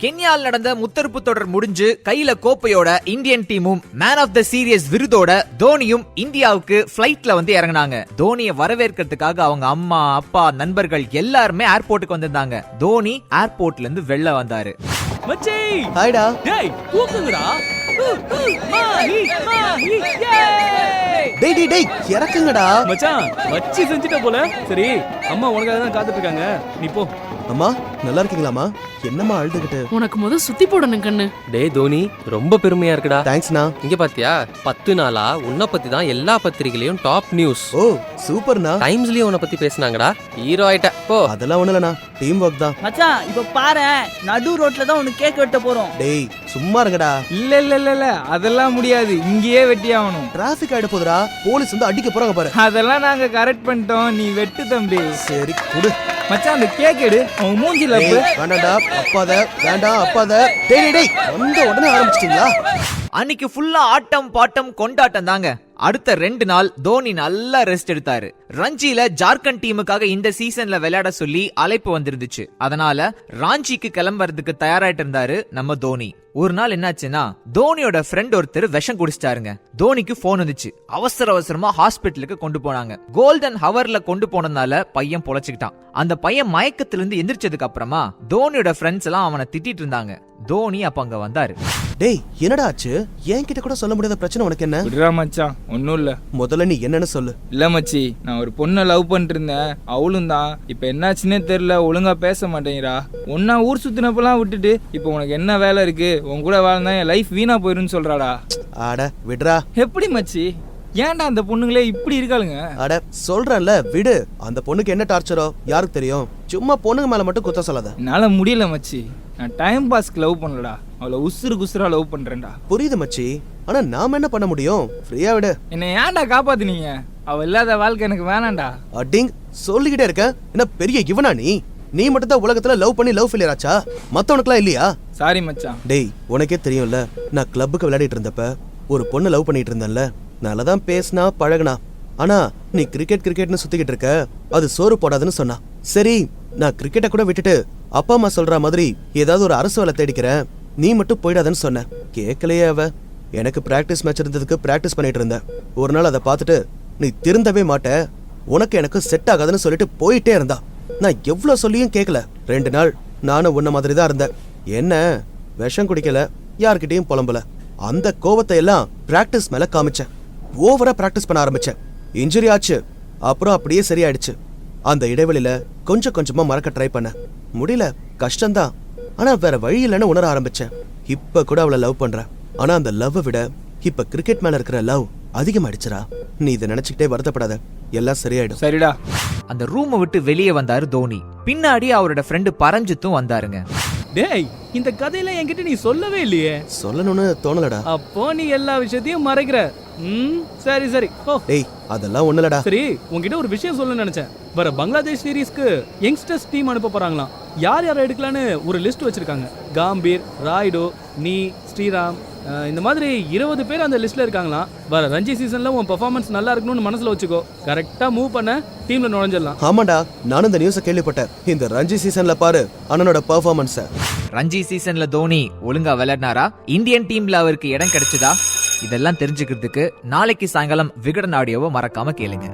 கென்யாவில் நடந்த முத்தரப்பு தொடர் முடிஞ்சு கையில கோப்பையோட இந்தியன் டீமும் மேன் ஆஃப் த சீரியஸ் விருதோட தோனியும் இந்தியாவுக்கு ஃபிளைட்ல வந்து இறங்கினாங்க. தோனியை வரவேற்கிறதுக்காக அவங்க அம்மா அப்பா நண்பர்கள் எல்லாருமே ஏர்போர்ட்டுக்கு வந்திருந்தாங்க. தோனி ஏர்போர்ட்ல இருந்து வெளில வந்தாரு. மச்சி ஹாய்டா. டேய் தூக்குங்கடா. மாஹி மாஹி டேய் டேய் டேய் இறக்குங்கடா. மச்சான் வச்சி செஞ்சிட்ட போல. சரி அம்மா உனக்காக தான் காத்துட்டு இருக்காங்க, நீ போ. அம்மா நல்லா இருக்கீங்களாமா? என்னம்மா அழுதுகிட்டு? உனக்கு சுத்தி போடணும் கண்ணு. டேய் தோனி, ரொம்ப பெருமையா இருக்குடா. தேங்க்ஸ்ண்ணா. இங்க பாத்தியா 10 நாளா உன்னை பத்தி தான் எல்லா பத்திரிகையிலயும் டாப் நியூஸ். ஓ சூப்பர்ண்ணா. டைம்ஸ்லயும் உன்னை பத்தி பேசினாங்கடா. ஹீரோ ஆயிட்ட போ. அதெல்லாம் ஒண்ணு இல்லண்ணா, டீம் ஒர்க் தான். மச்சான் இப்ப பாரு, நடு ரோட்ல தான் உனக்கு கேக் வெட்ட போறோம். டேய் சும்மா இருங்கடா. இல்ல இல்ல இல்ல இல்ல அதெல்லாம் முடியாது, இங்கேயே வெட்டி ஆகணும். டிராபிக் ஆயிட போதுடா, போலீஸ் வந்து அடிக்க போறாங்க பாரு. அதெல்லாம் நாங்க கரெக்ட் பண்ணிட்டோம், நீ வெட்டு தம்பி. சரி குடு மச்சான், அந்த கேக் எடு. அவன் மூஞ்சில வேண்டாம்டா அப்பாத, வேண்டாம் அப்பாத. டேய் டேய் வந்த உடனே ஆரம்பிச்சிட்டீங்களா? அன்னைக்கு ஃபுல்லா ஆட்டம் பாட்டம் கொண்டாட்டம் தாங்க. அடுத்த 2 நாள் தோனி நல்லா ரெஸ்ட் எடுத்தாரு. ரஞ்சில ஜார்க்கண்ட் டீமுக்காக இந்த சீசன்ல விளையாட சொல்லி அழைப்பு வந்திருந்துச்சு. அதனால ராஞ்சிக்கு கிளம்புறதுக்கு தயாராயிட்டு இருந்தாரு நம்ம தோனி. ஒரு நாள் என்னாச்சுன்னா, தோனியோட ஃப்ரெண்ட் ஒருத்தர் விஷம் குடிச்சிட்டாருங்க. தோனிக்கு போன் வந்துச்சு. அவசர அவசரமா ஹாஸ்பிட்டலுக்கு கொண்டு போனாங்க. கோல்டன் ஹவர்ல கொண்டு போனதுனால பையன் பொழைச்சுக்கிட்டான். அந்த பையன் மயக்கத்துல இருந்து எந்திரிச்சதுக்கு அப்புறமா தோனியோட ஃப்ரெண்ட்ஸ் எல்லாம் அவனை திட்டிட்டு இருந்தாங்க. தோனி அப்ப அங்க வந்தாரு. டேய் என்னடா ஆச்சு? என்கிட்ட கூட சொல்ல முடியாத பிரச்சனை உனக்கு என்ன? விடுறா மச்சான், ஒன்னும் இல்ல. முதல்ல நீ என்னன்னு சொல்லு. இல்ல மச்சி, நான் ஒரு பொண்ணை லவ் பண்ணிட்டு இருந்தேன். அவளும் தான். இப்ப என்னாச்சுன்னே தெரியல, ஒழுங்கா பேச மாட்டேங்கிறா. ஒன்னா ஊர் சுத்தினப்பெல்லாம் விட்டுட்டு இப்ப உனக்கு என்ன வேலை இருக்கு, உன் கூட வாழ்ந்தா என் லைஃப் வீணா போயிருன்னு சொல்றாடா. ஆட விடுறா. எப்படி மச்சி, ஏன்டா அந்த பொண்ணுங்களே இப்படி இருக்காளுங்க? அட சொல்றேன்ல விடு. அந்த பொண்ணுக்கு என்ன டார்ச்சரோ யாருக்கு தெரியும்? சும்மா பொண்ணுங்க மேல மட்டும் குத்த சொல்லாத. என்னால முடியல மச்சி, நான் டைம் பாஸ்க்கு லவ் பண்ணலடா, அவளை உசுறு குசுரா லவ் பண்றேன்டா. புரியுது மச்சி, ஆனா நாம என்ன பண்ண முடியும்? ஃப்ரீயா விடு. என்னை ஏன்டா காப்பாத்துனீங்க? அவ இல்லாத வாழ்க்கை எனக்கு வேணாம்டா. அடிங் சொல்லிக்கிட்டே இருக்க. என்ன பெரிய இவனா நீ? நீ மட்டும் தான் உலகத்துல லவ் பண்ணி லவ் ஃபெயிலியர் ஆச்சா? மத்தவனுக்குலாம் இல்லையா? சாரி மச்சான். டேய் உனக்கே தெரியும்ல, நான் கிளப்புக்கு விளையாடிட்டு இருந்தப்ப ஒரு பொண்ணு லவ் பண்ணிட்டு இருந்தேன்ல. நல்லதான் பேசினா பழகுனா. ஆனா நீ கிரிக்கெட்னு சுத்திக்கிட்டு இருக்க, அது சோறு போடாதுன்னு சொன்னா. சரி நான் கிரிக்கெட்டை கூட விட்டுட்டு அப்பா அம்மா சொல்ற மாதிரி ஏதாவது ஒரு அரசு வேலை தேடிக்கிறேன், நீ மட்டும் போயிடாதன்னு சொன்ன. கேட்கலையே அவ. எனக்கு பிராக்டிஸ் மேட்ச் இருந்ததுக்கு பிராக்டிஸ் பண்ணிட்டு இருந்தேன். ஒரு நாள் அதை பார்த்துட்டு நீ திருந்தவே மாட்ட, உனக்கு எனக்கு செட் ஆகாதுன்னு சொல்லிட்டு போயிட்டே இருந்தா. நான் எவ்வளவு சொல்லியும் கேட்கல. 2 நாள் நானும் உன்ன மாதிரி தான் இருந்தேன். என்ன விஷம் குடிக்கல, யார்கிட்டயும் புலம்பல. அந்த கோவத்தை எல்லாம் பிராக்டிஸ் மேல காமிச்சேன். ஓவரா பிராக்டிஸ் பண்ண ஆரம்பிச்சேன். இன்ஜுரி ஆச்சு, அப்புறம் அப்படியே சரியாயிடுச்சு. அந்த இடைவெளியில கொஞ்சம் கொஞ்சமா மறக்க ட்ரை பண்ண முடியல, கஷ்டம்தான். ஆனா வேற வழி இல்லைன்னு உணர ஆரம்பிச்சேன். இப்ப கூட அவளை லவ் பண்றேன். ஆனா அந்த லவ் விட இப்ப கிரிக்கெட் மேல இருக்கிற லவ் அதிகமாயிடுச்சுரா. நீ இதை நினைச்சுக்கிட்டே வருத்தப்படாத, எல்லாம் சரியாயிடும். சரிடா. அந்த ரூமை விட்டு வெளியே வந்தாரு தோனி. பின்னாடி அவரோட ஃப்ரெண்டு பரஞ்சித்தும் வந்தாருங்க. டேய் இந்த கதையில என்கிட்ட நீ சொல்லவே இல்லையே. சொல்லணும்னு தோணலடா. அப்போ நீ எல்லா விஷயத்தையும் மறைக்கிற. சரி சரி ஓ. டேய் அதெல்லாம் ஒண்ணுலடா. சரி உன்கிட்ட ஒரு விஷயம் சொல்ல நினைச்சேன். வர பங்களாதேஷ் சீரீஸ்க்கு யங்ஸ்டர்ஸ் டீம் அனுப்ப போறாங்களாம். யார் யாரை எடுக்கலான்னு ஒரு லிஸ்ட் வச்சிருக்காங்க. காம்பீர், ராய்டோ, நீ, ஸ்ரீராம், இந்த மாதிரி 20 பேர் அந்த லிஸ்ட்ல இருக்காங்களாம். வர ரஞ்சி சீசன்ல உன் பெர்ஃபார்மன்ஸ் நல்லா இருக்கணும்னு மனசுல வச்சுக்கோ. கரெக்டா மூவ் பண்ண டீம்ல நுழைஞ்சிடலாம். ஆமாண்டா, நானும் இந்த நியூஸை கேள்விப்பட்டேன். இந்த ரஞ்சி சீசன்ல பாரு அண்ணனோட பெர்ஃபார்மன்ஸ். ரஞ்சி சீசன்ல தோனி ஒழுங்கா விளையாடினாரா? இந்தியன் டீம்ல அவருக்கு இடம் கிடைச்சதா? இதெல்லாம் தெரிஞ்சுக்கிறதுக்கு நாளைக்கு சாயங்காலம் விகடன் ஆடியோவை மறக்காம கேளுங்க.